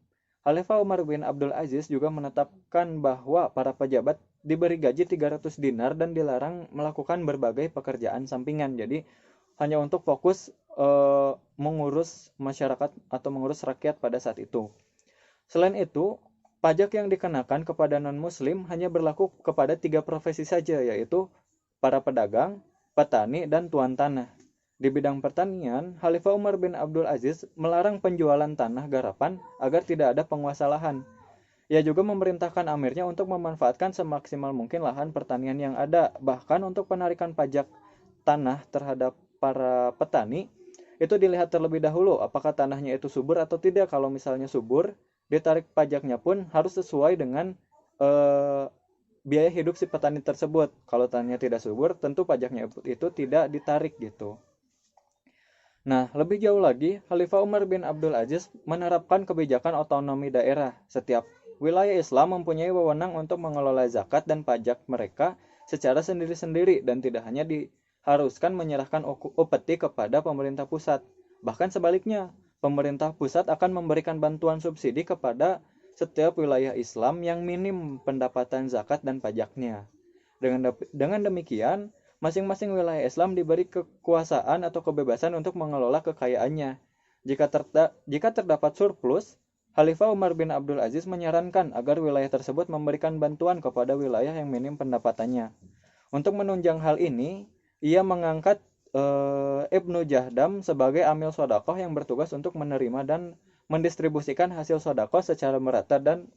Khalifah Umar bin Abdul Aziz juga menetapkan bahwa para pejabat diberi gaji 300 dinar dan dilarang melakukan berbagai pekerjaan sampingan. Jadi hanya untuk fokus mengurus masyarakat atau mengurus rakyat pada saat itu. Selain itu, pajak yang dikenakan kepada non-muslim hanya berlaku kepada 3 profesi saja, yaitu para pedagang, petani, dan tuan tanah. Di bidang pertanian, Khalifah Umar bin Abdul Aziz melarang penjualan tanah garapan agar tidak ada penguasa lahan. Ia juga memerintahkan amirnya untuk memanfaatkan semaksimal mungkin lahan pertanian yang ada. Bahkan untuk penarikan pajak tanah terhadap para petani, itu dilihat terlebih dahulu apakah tanahnya itu subur atau tidak. Kalau misalnya subur, ditarik pajaknya pun harus sesuai dengan biaya hidup si petani tersebut. Kalau tanahnya tidak subur, tentu pajaknya itu tidak ditarik gitu. Nah, lebih jauh lagi, Khalifah Umar bin Abdul Aziz menerapkan kebijakan otonomi daerah. Setiap wilayah Islam mempunyai wewenang untuk mengelola zakat dan pajak mereka secara sendiri-sendiri dan tidak hanya diharuskan menyerahkan upeti kepada pemerintah pusat. Bahkan sebaliknya, pemerintah pusat akan memberikan bantuan subsidi kepada setiap wilayah Islam yang minim pendapatan zakat dan pajaknya. Dengan demikian, masing-masing wilayah Islam diberi kekuasaan atau kebebasan untuk mengelola kekayaannya. Jika terdapat surplus, Khalifah Umar bin Abdul Aziz menyarankan agar wilayah tersebut memberikan bantuan kepada wilayah yang minim pendapatannya. Untuk menunjang hal ini, ia mengangkat Ibnu Jahdam sebagai amil sodakoh yang bertugas untuk menerima dan mendistribusikan hasil sodakoh secara merata dan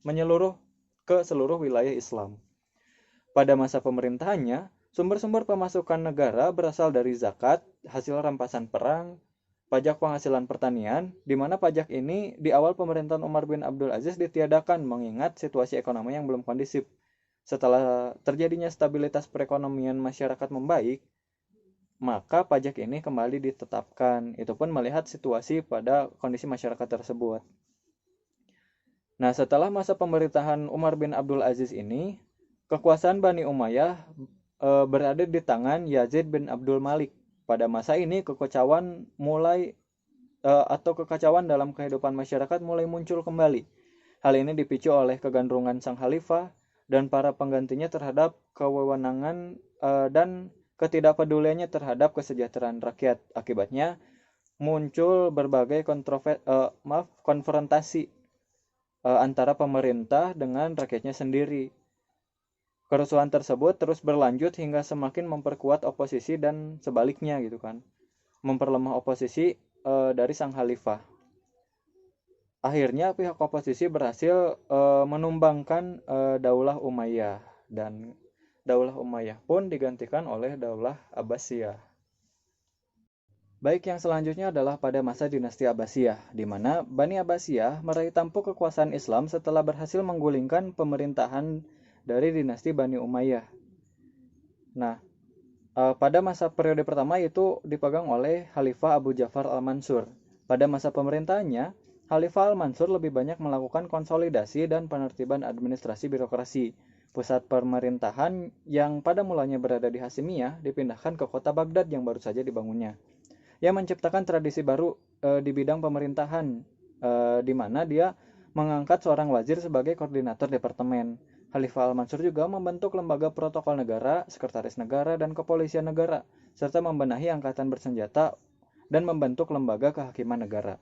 menyeluruh ke seluruh wilayah Islam. Pada masa pemerintahannya, sumber-sumber pemasukan negara berasal dari zakat, hasil rampasan perang, pajak penghasilan pertanian, di mana pajak ini di awal pemerintahan Umar bin Abdul Aziz ditiadakan mengingat situasi ekonomi yang belum kondusif. Setelah terjadinya stabilitas perekonomian masyarakat membaik, maka pajak ini kembali ditetapkan. Itu pun melihat situasi pada kondisi masyarakat tersebut. Nah, setelah masa pemerintahan Umar bin Abdul Aziz ini, kekuasaan Bani Umayyah berada di tangan Yazid bin Abdul Malik. Pada masa ini kekacauan dalam kehidupan masyarakat mulai muncul kembali. Hal ini dipicu oleh kegandrungan sang khalifah dan para penggantinya terhadap kewenangan dan ketidakpeduliannya terhadap kesejahteraan rakyat. Akibatnya muncul berbagai konfrontasi antara pemerintah dengan rakyatnya sendiri. Kerusuhan tersebut terus berlanjut hingga semakin memperkuat oposisi dan sebaliknya gitu kan. Memperlemah oposisi dari sang khalifah. Akhirnya pihak oposisi berhasil menumbangkan Daulah Umayyah dan Daulah Umayyah pun digantikan oleh Daulah Abbasiyah. Baik, yang selanjutnya adalah pada masa dinasti Abbasiyah, di mana Bani Abbasiyah meraih tampuk kekuasaan Islam setelah berhasil menggulingkan pemerintahan dari dinasti Bani Umayyah. Nah, pada masa periode pertama itu dipegang oleh Khalifah Abu Ja'far al-Mansur. Pada masa pemerintahannya, Khalifah al-Mansur lebih banyak melakukan konsolidasi dan penertiban administrasi birokrasi. Pusat pemerintahan yang pada mulanya berada di Hasimiyah dipindahkan ke kota Baghdad yang baru saja dibangunnya. Ia menciptakan tradisi baru di bidang pemerintahan, di mana dia mengangkat seorang wazir sebagai koordinator departemen. Khalifah al-Mansur juga membentuk lembaga protokol negara, sekretaris negara, dan kepolisian negara, serta membenahi angkatan bersenjata dan membentuk lembaga kehakiman negara.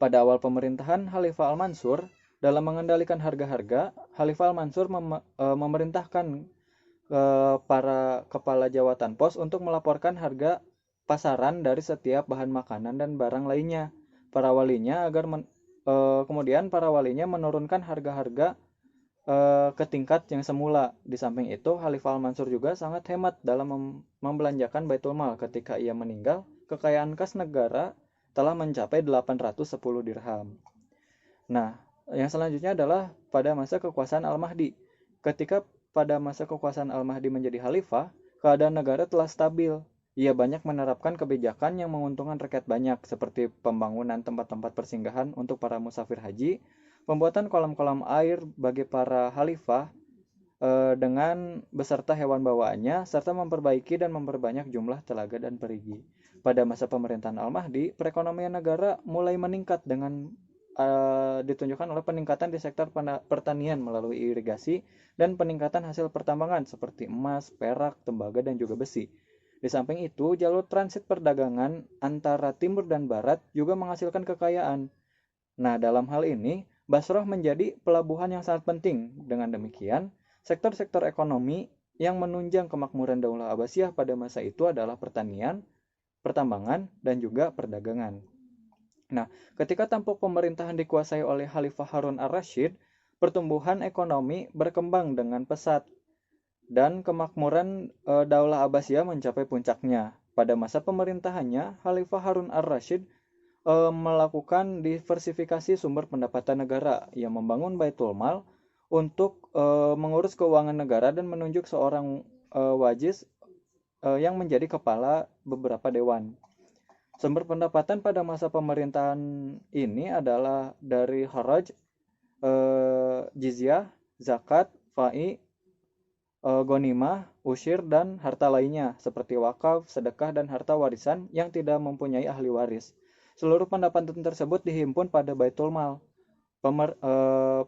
Pada awal pemerintahan Khalifah al-Mansur, dalam mengendalikan harga-harga, Khalifah al-Mansur memerintahkan para kepala jawatan pos untuk melaporkan harga pasaran dari setiap bahan makanan dan barang lainnya. Kemudian para walinya menurunkan harga-harga ke tingkat yang semula. Di samping itu, Khalifah al-Mansur juga sangat hemat dalam membelanjakan Baitul Mal. Ketika ia meninggal, kekayaan kas negara telah mencapai 810 dirham. Nah, yang selanjutnya adalah pada masa kekuasaan Al-Mahdi. Ketika pada masa kekuasaan Al-Mahdi menjadi khalifah, keadaan negara telah stabil. Ia banyak menerapkan kebijakan yang menguntungkan rakyat banyak, seperti pembangunan tempat-tempat persinggahan untuk para musafir haji, pembuatan kolam-kolam air bagi para khalifah dengan beserta hewan bawaannya, serta memperbaiki dan memperbanyak jumlah telaga dan perigi. Pada masa pemerintahan Al-Mahdi, perekonomian negara mulai meningkat dengan ditunjukkan oleh peningkatan di sektor pertanian melalui irigasi dan peningkatan hasil pertambangan seperti emas, perak, tembaga, dan juga besi. Di samping itu, jalur transit perdagangan antara timur dan barat juga menghasilkan kekayaan. Nah, dalam hal ini, Basrah menjadi pelabuhan yang sangat penting. Dengan demikian, sektor-sektor ekonomi yang menunjang kemakmuran Daulah Abbasiyah pada masa itu adalah pertanian, pertambangan, dan juga perdagangan. Nah, ketika tampuk pemerintahan dikuasai oleh Khalifah Harun ar-Rasyid, pertumbuhan ekonomi berkembang dengan pesat dan kemakmuran Daulah Abbasiyah mencapai puncaknya. Pada masa pemerintahannya, Khalifah Harun ar-Rasyid melakukan diversifikasi sumber pendapatan negara. Ia membangun Baitul Mal untuk mengurus keuangan negara dan menunjuk seorang wajiz yang menjadi kepala beberapa dewan. Sumber pendapatan pada masa pemerintahan ini adalah dari kharaj, jizyah, zakat, fai, ghanimah, usyir, dan harta lainnya seperti wakaf, sedekah, dan harta warisan yang tidak mempunyai ahli waris. Seluruh pendapatan tersebut dihimpun pada Baitul Mal.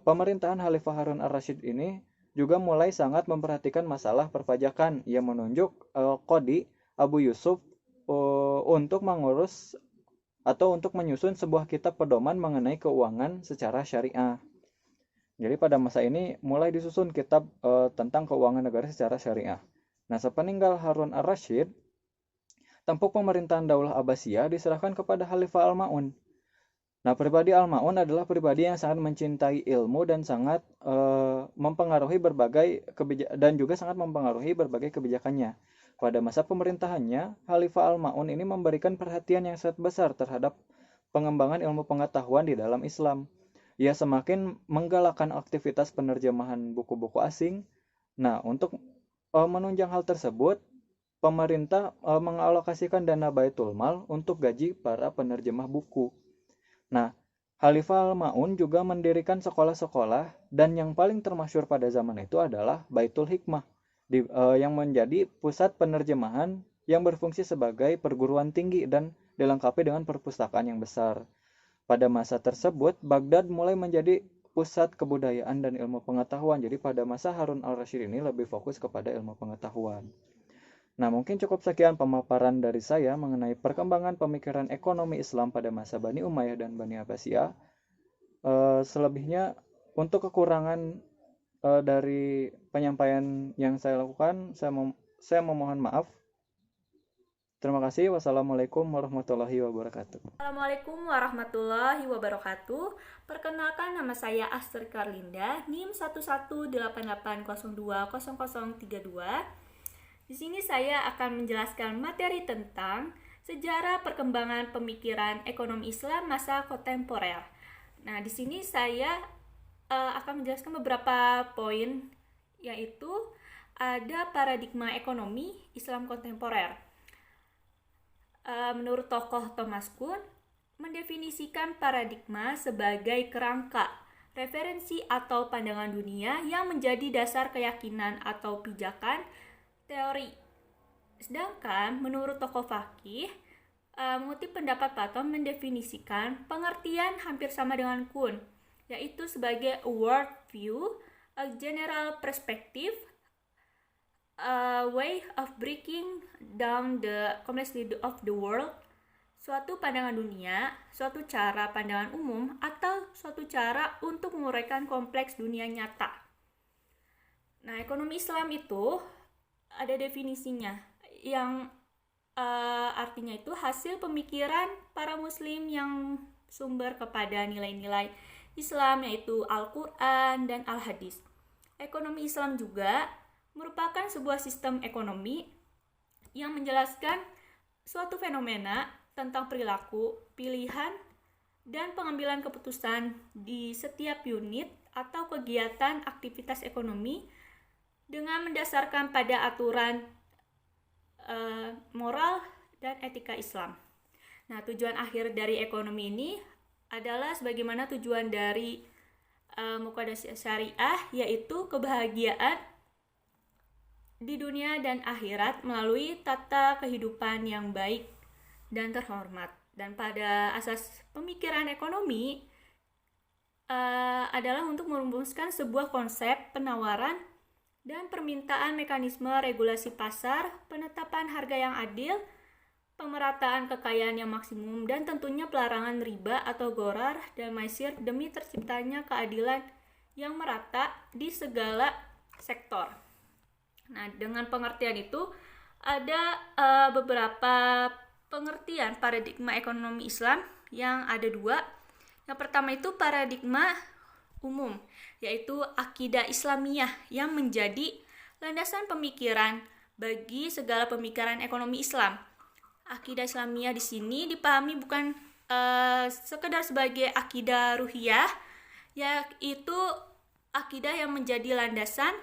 Pemerintahan Khalifah Harun ar-Rasyid ini juga mulai sangat memperhatikan masalah perpajakan. Ia menunjuk Qadi Abu Yusuf untuk mengurus atau untuk menyusun sebuah kitab pedoman mengenai keuangan secara syariah. Jadi pada masa ini mulai disusun kitab tentang keuangan negara secara syariah. Nah, sepeninggal Harun ar-Rasyid, tampuk pemerintahan Daulah Abbasiyah diserahkan kepada Khalifah Al-Ma'un. Nah, pribadi Al-Ma'un adalah pribadi yang sangat mencintai ilmu dan sangat mempengaruhi berbagai kebijakannya. Pada masa pemerintahannya, Khalifah Al-Ma'un ini memberikan perhatian yang sangat besar terhadap pengembangan ilmu pengetahuan di dalam Islam. Ia semakin menggalakkan aktivitas penerjemahan buku-buku asing. Nah, untuk menunjang hal tersebut, pemerintah mengalokasikan dana Baitul Mal untuk gaji para penerjemah buku. Nah, Khalifah Al-Ma'un juga mendirikan sekolah-sekolah dan yang paling termasyhur pada zaman itu adalah Baitul Hikmah yang menjadi pusat penerjemahan yang berfungsi sebagai perguruan tinggi dan dilengkapi dengan perpustakaan yang besar. Pada masa tersebut, Baghdad mulai menjadi pusat kebudayaan dan ilmu pengetahuan. Jadi pada masa Harun al-Rasyid ini lebih fokus kepada ilmu pengetahuan. Nah, mungkin cukup sekian pemaparan dari saya mengenai perkembangan pemikiran ekonomi Islam pada masa Bani Umayyah dan Bani Abbasiyah. Selebihnya, untuk kekurangan dari penyampaian yang saya lakukan, saya memohon maaf. Terima kasih. Wassalamualaikum warahmatullahi wabarakatuh. Assalamualaikum warahmatullahi wabarakatuh. Perkenalkan, nama saya Astri Karlinda, NIM 11880200032. Di sini saya akan menjelaskan materi tentang sejarah perkembangan pemikiran ekonomi Islam masa kontemporer. Nah, di sini saya akan menjelaskan beberapa poin, yaitu ada paradigma ekonomi Islam kontemporer. Menurut tokoh Thomas Kuhn, mendefinisikan paradigma sebagai kerangka, referensi atau pandangan dunia yang menjadi dasar keyakinan atau pijakan teori. Sedangkan menurut tokoh fakih, mengutip pendapat Platon mendefinisikan pengertian hampir sama dengan Kuhn, yaitu sebagai a world view, a general perspective, a way of breaking down the complexity of the world, suatu pandangan dunia, suatu cara pandangan umum, atau suatu cara untuk menguraikan kompleks dunia nyata. Nah, ekonomi Islam itu ada definisinya, yang artinya itu hasil pemikiran para muslim yang sumber kepada nilai-nilai Islam, yaitu Al-Quran dan Al-Hadis. Ekonomi Islam juga merupakan sebuah sistem ekonomi yang menjelaskan suatu fenomena tentang perilaku, pilihan, dan pengambilan keputusan di setiap unit atau kegiatan aktivitas ekonomi dengan mendasarkan pada aturan moral dan etika Islam. Nah, tujuan akhir dari ekonomi ini adalah sebagaimana tujuan dari Muqaddas Syariah, yaitu kebahagiaan di dunia dan akhirat melalui tata kehidupan yang baik dan terhormat. Dan pada asas pemikiran ekonomi, adalah untuk merumuskan sebuah konsep penawaran dan permintaan, mekanisme regulasi pasar, penetapan harga yang adil, pemerataan kekayaan yang maksimum, dan tentunya pelarangan riba atau ghorar dan maisir demi terciptanya keadilan yang merata di segala sektor. Nah, dengan pengertian itu ada beberapa pengertian paradigma ekonomi Islam yang ada dua. Yang pertama itu paradigma umum, yaitu akidah Islamiyah yang menjadi landasan pemikiran bagi segala pemikiran ekonomi Islam. Akidah Islamiyah di sini dipahami bukan sekedar sebagai akidah ruhiyah, yaitu akidah yang menjadi landasan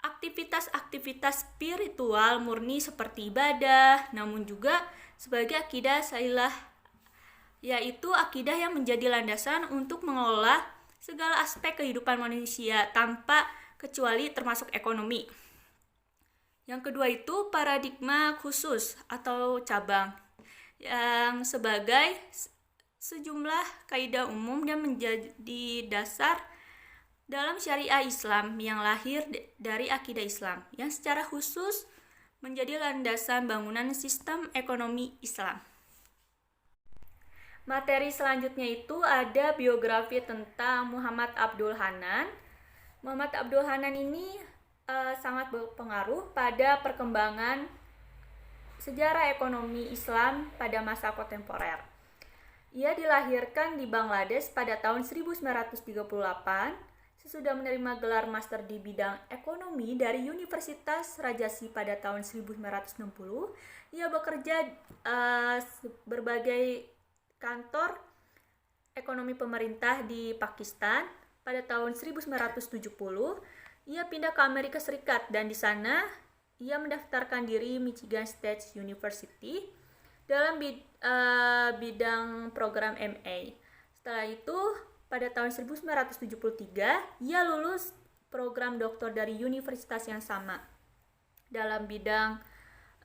aktivitas-aktivitas spiritual murni seperti ibadah, namun juga sebagai akidah sailah, yaitu akidah yang menjadi landasan untuk mengelola segala aspek kehidupan manusia tanpa kecuali termasuk ekonomi. Yang kedua itu paradigma khusus atau cabang yang sebagai sejumlah kaidah umum dan menjadi dasar dalam syariah Islam yang lahir dari akidah Islam yang secara khusus menjadi landasan bangunan sistem ekonomi Islam. Materi selanjutnya itu ada biografi tentang Muhammad Abdul Hanan. Muhammad Abdul Hanan ini sangat berpengaruh pada perkembangan sejarah ekonomi Islam pada masa kontemporer. Ia dilahirkan di Bangladesh pada tahun 1938. Sesudah menerima gelar master di bidang ekonomi dari Universitas Rajasi pada tahun 1960, ia bekerja berbagai kantor ekonomi pemerintah di Pakistan. Pada tahun 1970, ia pindah ke Amerika Serikat dan di sana ia mendaftarkan diri Michigan State University dalam bidang program MA. Setelah itu, pada tahun 1973, ia lulus program doktor dari universitas yang sama dalam bidang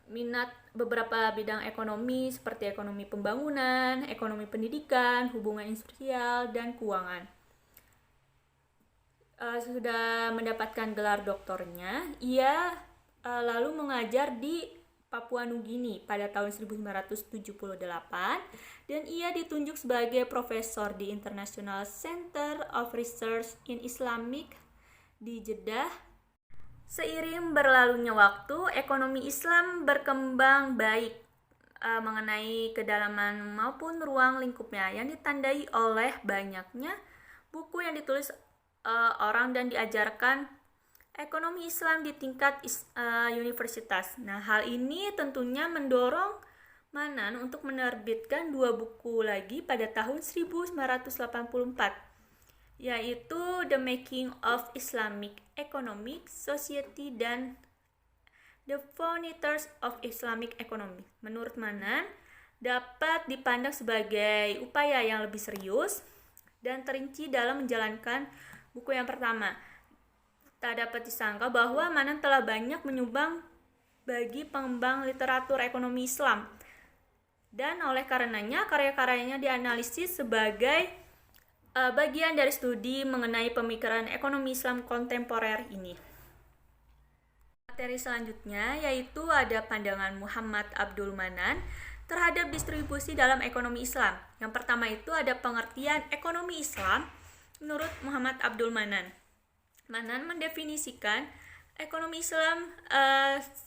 minat beberapa bidang ekonomi seperti ekonomi pembangunan, ekonomi pendidikan, hubungan industrial, dan keuangan. Sudah mendapatkan gelar doktornya, ia lalu mengajar di Papua Nugini pada tahun 1978 dan ia ditunjuk sebagai profesor di International Center of Research in Islamic di Jeddah. Seiring berlalunya waktu, ekonomi Islam berkembang baik mengenai kedalaman maupun ruang lingkupnya yang ditandai oleh banyaknya buku yang ditulis orang dan diajarkan ekonomi Islam di tingkat universitas. Nah, hal ini tentunya mendorong Manan untuk menerbitkan 2 buku lagi pada tahun 1984. Yaitu The Making of Islamic Economic Society dan The Foundations of Islamic Economy. Menurut Manan, dapat dipandang sebagai upaya yang lebih serius dan terinci dalam menjalankan buku yang pertama. Tak dapat disangka bahwa Manan telah banyak menyumbang bagi pengembang literatur ekonomi Islam. Dan oleh karenanya, karya-karyanya dianalisis sebagai bagian dari studi mengenai pemikiran ekonomi Islam kontemporer ini. Materi selanjutnya yaitu ada pandangan Muhammad Abdul Manan terhadap distribusi dalam ekonomi Islam. Yang pertama itu ada pengertian ekonomi Islam menurut Muhammad Abdul Manan. Manan mendefinisikan ekonomi Islam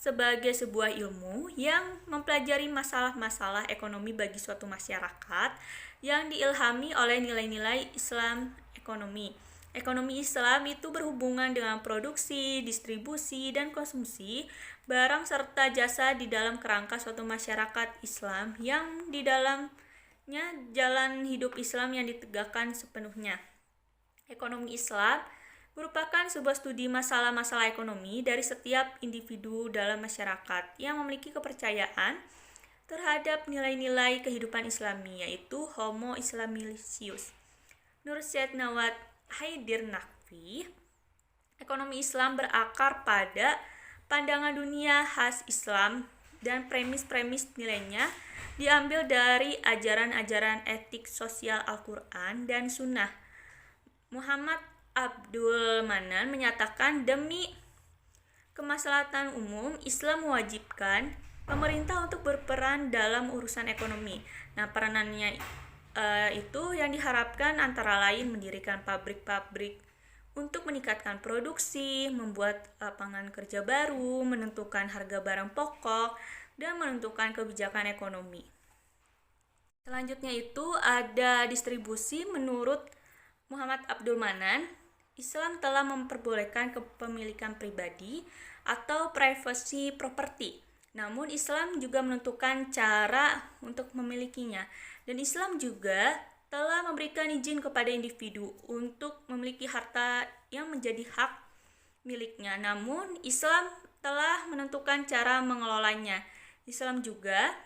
sebagai sebuah ilmu yang mempelajari masalah-masalah ekonomi bagi suatu masyarakat yang diilhami oleh nilai-nilai Islam ekonomi. Ekonomi Islam itu berhubungan dengan produksi, distribusi, dan konsumsi barang serta jasa di dalam kerangka suatu masyarakat Islam yang di dalamnya jalan hidup Islam yang ditegakkan sepenuhnya. Ekonomi Islam merupakan sebuah studi masalah-masalah ekonomi dari setiap individu dalam masyarakat yang memiliki kepercayaan terhadap nilai-nilai kehidupan Islami, yaitu Homo Islamicius. Menurut Syed Nawad Haidir Naqvi, ekonomi Islam berakar pada pandangan dunia khas Islam dan premis-premis nilainya diambil dari ajaran-ajaran etik sosial Al-Quran dan Sunnah. Muhammad Abdul Manan menyatakan, demi kemaslahatan umum, Islam mewajibkan pemerintah untuk berperan dalam urusan ekonomi. Nah, peranannya itu yang diharapkan antara lain mendirikan pabrik-pabrik untuk meningkatkan produksi, membuat lapangan kerja baru, menentukan harga barang pokok, dan menentukan kebijakan ekonomi. Selanjutnya itu ada distribusi. Menurut Muhammad Abdul Manan, Islam telah memperbolehkan kepemilikan pribadi atau privacy property. Namun Islam juga menentukan cara untuk memilikinya. Dan Islam juga telah memberikan izin kepada individu untuk memiliki harta yang menjadi hak miliknya. Namun Islam telah menentukan cara mengelolanya. Islam juga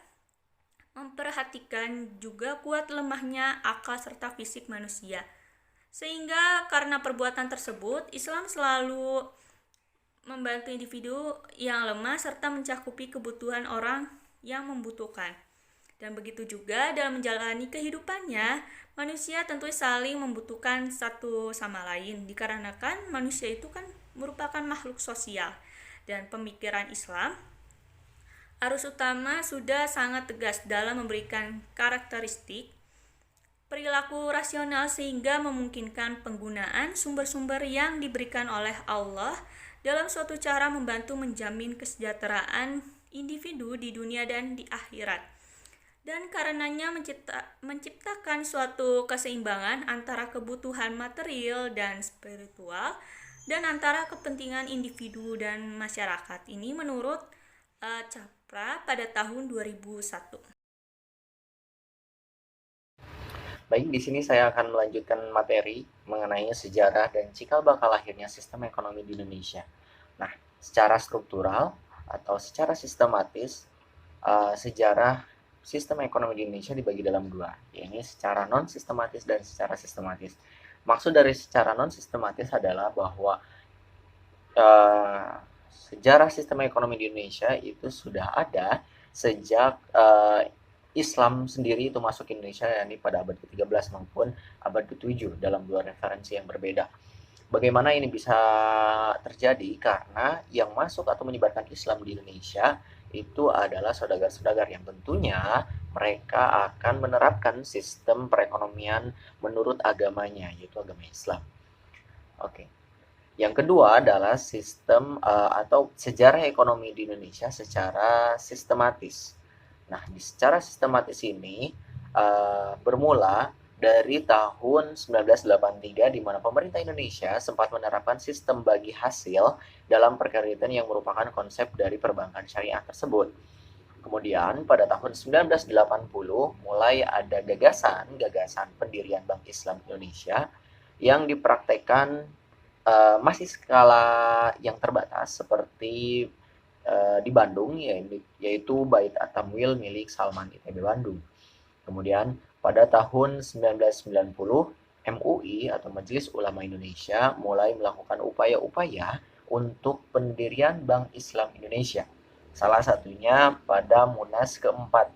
memperhatikan juga kuat lemahnya akal serta fisik manusia. Sehingga karena perbuatan tersebut, Islam selalu membantu individu yang lemah serta mencakupi kebutuhan orang yang membutuhkan. Dan begitu juga dalam menjalani kehidupannya, manusia tentu saling membutuhkan satu sama lain, dikarenakan manusia itu kan merupakan makhluk sosial. Dan pemikiran Islam, arus utama sudah sangat tegas dalam memberikan karakteristik perilaku rasional sehingga memungkinkan penggunaan sumber-sumber yang diberikan oleh Allah dalam suatu cara membantu menjamin kesejahteraan individu di dunia dan di akhirat. Dan karenanya menciptakan suatu keseimbangan antara kebutuhan material dan spiritual dan antara kepentingan individu dan masyarakat. Ini menurut Capra pada tahun 2001. Baik, di sini saya akan melanjutkan materi mengenai sejarah dan cikal bakal lahirnya sistem ekonomi di Indonesia. Nah, secara struktural atau secara sistematis, sejarah sistem ekonomi di Indonesia dibagi dalam dua, yaitu secara non-sistematis dan secara sistematis. Maksud dari secara non-sistematis adalah bahwa sejarah sistem ekonomi di Indonesia itu sudah ada sejak Islam sendiri itu masuk ke Indonesia, yakni pada abad ke-13 maupun abad ke-7 dalam dua referensi yang berbeda. Bagaimana ini bisa terjadi? Karena yang masuk atau menyebarkan Islam di Indonesia itu adalah saudagar-saudagar yang tentunya mereka akan menerapkan sistem perekonomian menurut agamanya, yaitu agama Islam. Oke. Yang kedua adalah sistem atau sejarah ekonomi di Indonesia secara sistematis. Nah, secara sistematis ini bermula dari tahun 1983 di mana pemerintah Indonesia sempat menerapkan sistem bagi hasil dalam perkreditan yang merupakan konsep dari perbankan syariah tersebut. Kemudian pada tahun 1980 mulai ada gagasan pendirian Bank Islam Indonesia yang dipraktekkan masih skala yang terbatas seperti di Bandung, yaitu Bait At-Tamwil milik Salman ITB Bandung. Kemudian pada tahun 1990, MUI atau Majelis Ulama Indonesia mulai melakukan upaya-upaya untuk pendirian Bank Islam Indonesia. Salah satunya pada Munas keempat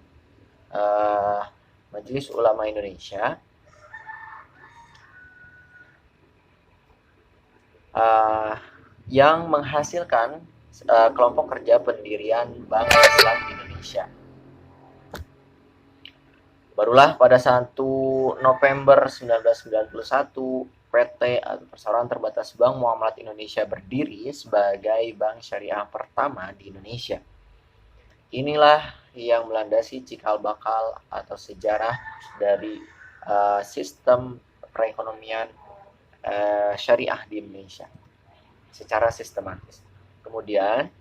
Majelis Ulama Indonesia yang menghasilkan kelompok kerja pendirian Bank Islam Indonesia. Barulah pada 1 November 1991, PT atau Perseroan Terbatas Bank Muamalat Indonesia berdiri sebagai bank syariah pertama di Indonesia. Inilah yang melandasi cikal bakal atau sejarah dari sistem perekonomian syariah di Indonesia secara sistematis. Kemudian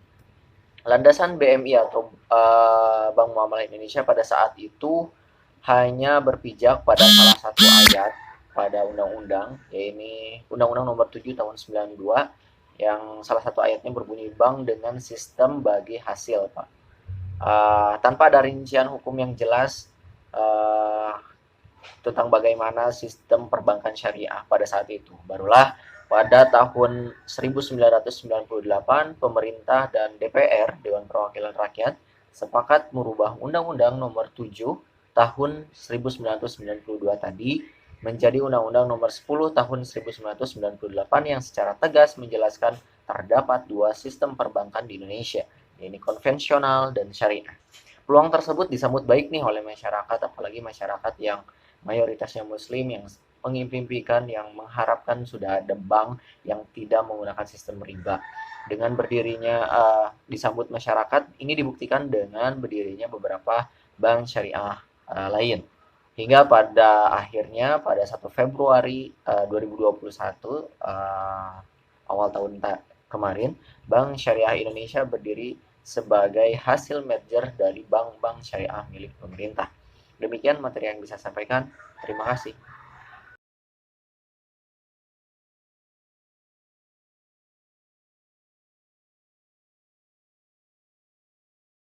landasan BMI atau Bank Muamalah Indonesia pada saat itu hanya berpijak pada salah satu ayat pada undang-undang, yaitu Undang-Undang Nomor 7 Tahun 92, yang salah satu ayatnya berbunyi bank dengan sistem bagi hasil, Pak. Tanpa ada rincian hukum yang jelas tentang bagaimana sistem perbankan syariah pada saat itu. Barulah pada tahun 1998, pemerintah dan DPR, Dewan Perwakilan Rakyat, sepakat merubah Undang-Undang Nomor 7 tahun 1992 tadi menjadi Undang-Undang Nomor 10 Tahun 1998 yang secara tegas menjelaskan terdapat dua sistem perbankan di Indonesia, yaitu konvensional dan syariah. Peluang tersebut disambut baik nih oleh masyarakat, apalagi masyarakat yang mayoritasnya muslim, yang mengimpikan, yang mengharapkan sudah ada bank yang tidak menggunakan sistem riba. Dengan berdirinya disambut masyarakat, ini dibuktikan dengan berdirinya beberapa bank syariah lain. Hingga pada akhirnya pada 1 Februari 2021 awal tahun kemarin, Bank Syariah Indonesia berdiri sebagai hasil merger dari bank-bank syariah milik pemerintah. Demikian materi yang bisa saya sampaikan. Terima kasih.